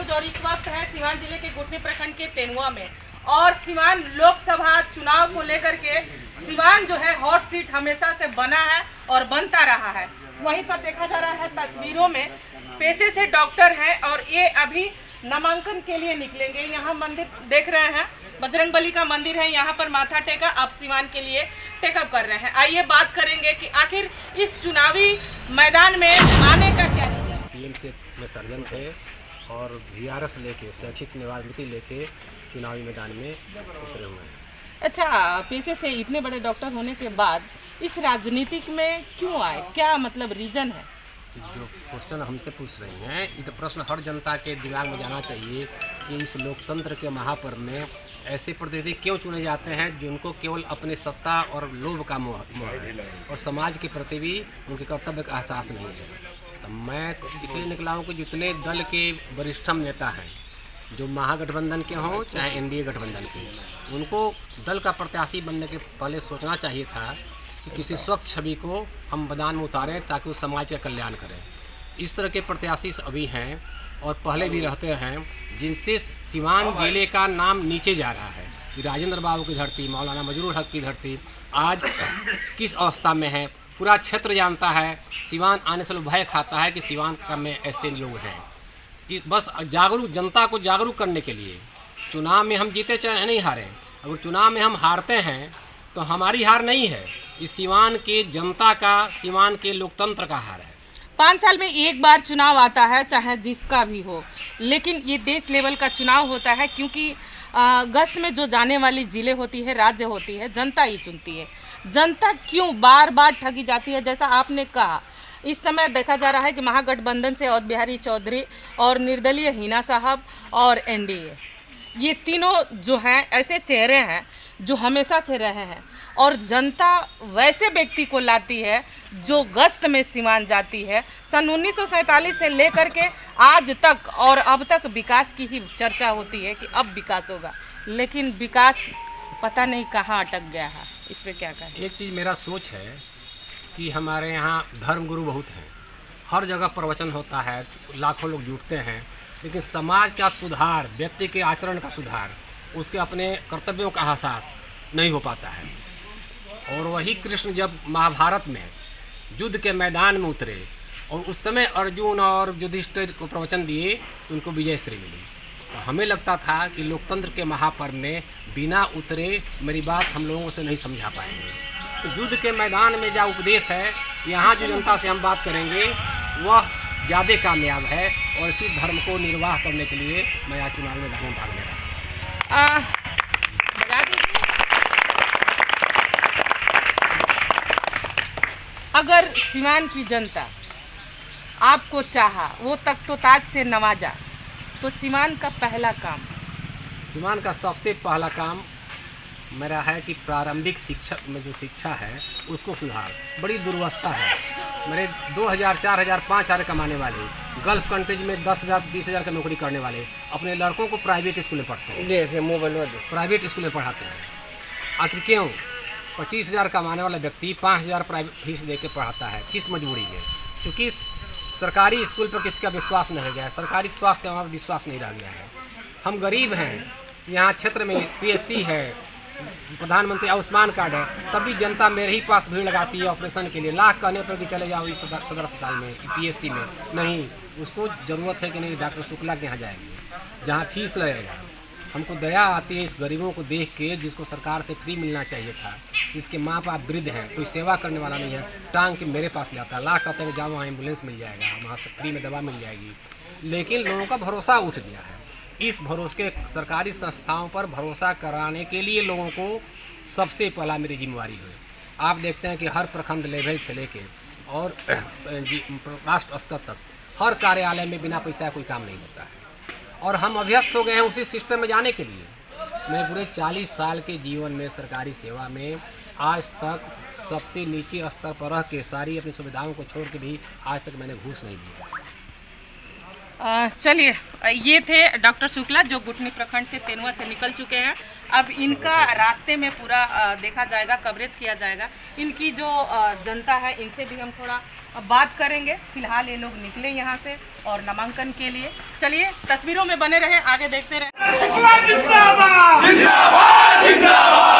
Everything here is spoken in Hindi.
न्यूज और इस वक्त है सिवान जिले के गुटनी प्रखंड के तेनुआ में और सिवान लोकसभा चुनाव को लेकर के सिवान जो है हॉट सीट हमेशा से बना है और बनता रहा है। वहीं पर देखा जा रहा है तस्वीरों में पेशे से डॉक्टर हैं और ये अभी नामांकन के लिए निकलेंगे। यहाँ मंदिर देख रहे हैं, बजरंगबली का मंदिर है, यहाँ पर माथा टेका आप सिवान के लिए टेकअप कर रहे हैं। आइए बात करेंगे कि आखिर इस चुनावी मैदान में आने का क्या है। पीएमसी में सर्जन थे और वीआरएस लेके शैक्षिक निवारती लेके चुनावी मैदान में उतरे हुए हैं। अच्छा, पेशे से इतने बड़े डॉक्टर होने के बाद इस राजनीतिक में क्यों आए, क्या मतलब रीजन है? जो क्वेश्चन हमसे पूछ रही हैं ये तो प्रश्न हर जनता के दिमाग में जाना चाहिए कि इस लोकतंत्र के महापर्व में ऐसे प्रतिनिधि क्यों चुने जाते हैं जिनको केवल अपने सत्ता और लोभ का मोह है और समाज के प्रति भी उनके कर्तव्य का एहसास नहीं है। तो मैं इसलिए निकला हूँ कि जितने दल के वरिष्ठम नेता हैं, जो महागठबंधन के हों चाहे एनडीए गठबंधन के, उनको दल का प्रत्याशी बनने के पहले सोचना चाहिए था कि किसी स्वच्छ छवि को हम मैदान में उतारें ताकि उस समाज का कल्याण करें। इस तरह के प्रत्याशी अभी हैं और पहले भी रहते हैं जिनसे सिवान जिले का नाम नीचे जा रहा है। राजेंद्र बाबू की धरती, मौलाना मजरूर हक की धरती आज किस अवस्था में है पूरा क्षेत्र जानता है। सिवान आने से लोग भय खाता है कि सिवान का में ऐसे लोग हैं। बस जागरूक जनता को जागरूक करने के लिए चुनाव में हम जीते चाहे नहीं हारे, अगर चुनाव में हम हारते हैं तो हमारी हार नहीं है, इस सिवान के जनता का, सिवान के लोकतंत्र का हार है। 5 साल में एक बार चुनाव आता है चाहे जिसका भी हो, लेकिन ये देश लेवल का चुनाव होता है क्योंकि अगस्त में जो जाने वाली जिले होती है, राज्य होती है, जनता ही चुनती है। जनता क्यों बार बार ठगी जाती है? जैसा आपने कहा, इस समय देखा जा रहा है कि महागठबंधन से अवध बिहारी चौधरी और निर्दलीय हिना साहब और एनडीए, ये तीनों जो हैं ऐसे चेहरे हैं जो हमेशा से रहे हैं और जनता वैसे व्यक्ति को लाती है जो गश्त में सिवान जाती है। सन 1947 से लेकर के आज तक और अब तक विकास की ही चर्चा होती है कि अब विकास होगा, लेकिन विकास पता नहीं कहाँ अटक गया है। इस पर क्या कहें? एक चीज़ मेरा सोच है कि हमारे यहाँ धर्मगुरु बहुत हैं, हर जगह प्रवचन होता है, लाखों लोग जुटते हैं, लेकिन समाज का सुधार, व्यक्ति के आचरण का सुधार, उसके अपने कर्तव्यों का एहसास नहीं हो पाता है। और वही कृष्ण जब महाभारत में युद्ध के मैदान में उतरे और उस समय अर्जुन और युधिष्ठिर को प्रवचन दिए तो उनको विजय श्री मिली। तो हमें लगता था कि लोकतंत्र के महापर्व में बिना उतरे मेरी बात हम लोगों से नहीं समझा पाएंगे। तो युद्ध के मैदान में जो उपदेश है, यहाँ जो जनता से हम बात करेंगे वह ज़्यादा कामयाब है और इसी धर्म को निर्वाह करने के लिए मैं आज चुनाव में भाग ले रहा हूँ। अगर सिवान की जनता आपको चाहा, वो तख्त तो ताज से नवाजा, तो सिवान का पहला काम? सिवान का सबसे पहला काम मेरा है कि प्रारंभिक शिक्षा में जो शिक्षा है उसको सुधार। बड़ी दुर्वस्था है। मेरे 2000, 4000, 5000 कमाने वाले, गल्फ कंट्रीज में 10,000, 20,000 का नौकरी करने वाले अपने लड़कों को प्राइवेट स्कूल में पढ़ते हैं, मोबाइल प्राइवेट स्कूल में पढ़ाते हैं। आखिर क्यों? 25,000 कमाने वाला व्यक्ति 5,000 प्राइवेट फीस दे के पढ़ाता है, किस मजबूरी में? क्योंकि सरकारी स्कूल पर किसी का विश्वास नहीं रह गया है, सरकारी स्वास्थ्य सेवा पर विश्वास नहीं रह गया है। हम गरीब हैं, यहाँ क्षेत्र में पीएचसी है, प्रधानमंत्री आयुष्मान कार्ड है, तब भी जनता मेरे ही पास भीड़ लगाती है ऑपरेशन के लिए। लाख कहने पर कि चले जाओ इस सदर अस्पताल में, पीएचसी में, नहीं, उसको ज़रूरत है कि नहीं डॉक्टर शुक्ला के यहाँ जाएंगे जहाँ फीस लगेगा। हमको दया आती है इस गरीबों को देख के जिसको सरकार से फ्री मिलना चाहिए था, जिसके माँ बाप वृद्ध हैं, कोई सेवा करने वाला नहीं है, टांग के मेरे पास जाता है। लाख कहते हैं जाओ वहाँ एम्बुलेंस मिल जाएगा, वहाँ से फ्री में दवा मिल जाएगी, लेकिन लोगों का भरोसा उठ गया है। इस भरोसे के सरकारी संस्थाओं पर भरोसा कराने के लिए लोगों को सबसे पहला मेरी जिम्मेवारी है। आप देखते हैं कि हर प्रखंड लेवल से लेके और राष्ट्र स्तर तक हर कार्यालय में बिना पैसा कोई काम नहीं होता है और हम अभ्यस्त हो गए हैं उसी सिस्टम में जाने के लिए। मैं पूरे 40 साल के जीवन में सरकारी सेवा में आज तक सबसे नीचे स्तर पर रह के सारी अपनी सुविधाओं को छोड़ के भी आज तक मैंने घूस नहीं दिया। चलिए, ये थे डॉक्टर शुक्ला जो गुटनी प्रखंड से तेनुआ से निकल चुके हैं। अब इनका रास्ते में पूरा देखा जाएगा, कवरेज किया जाएगा। इनकी जो जनता है इनसे भी हम थोड़ा बात करेंगे। फिलहाल ये लोग निकले यहाँ से और नामांकन के लिए। चलिए तस्वीरों में बने रहे, आगे देखते रहे। जिंदाबाद जिंदाबाद जिंदाबाद।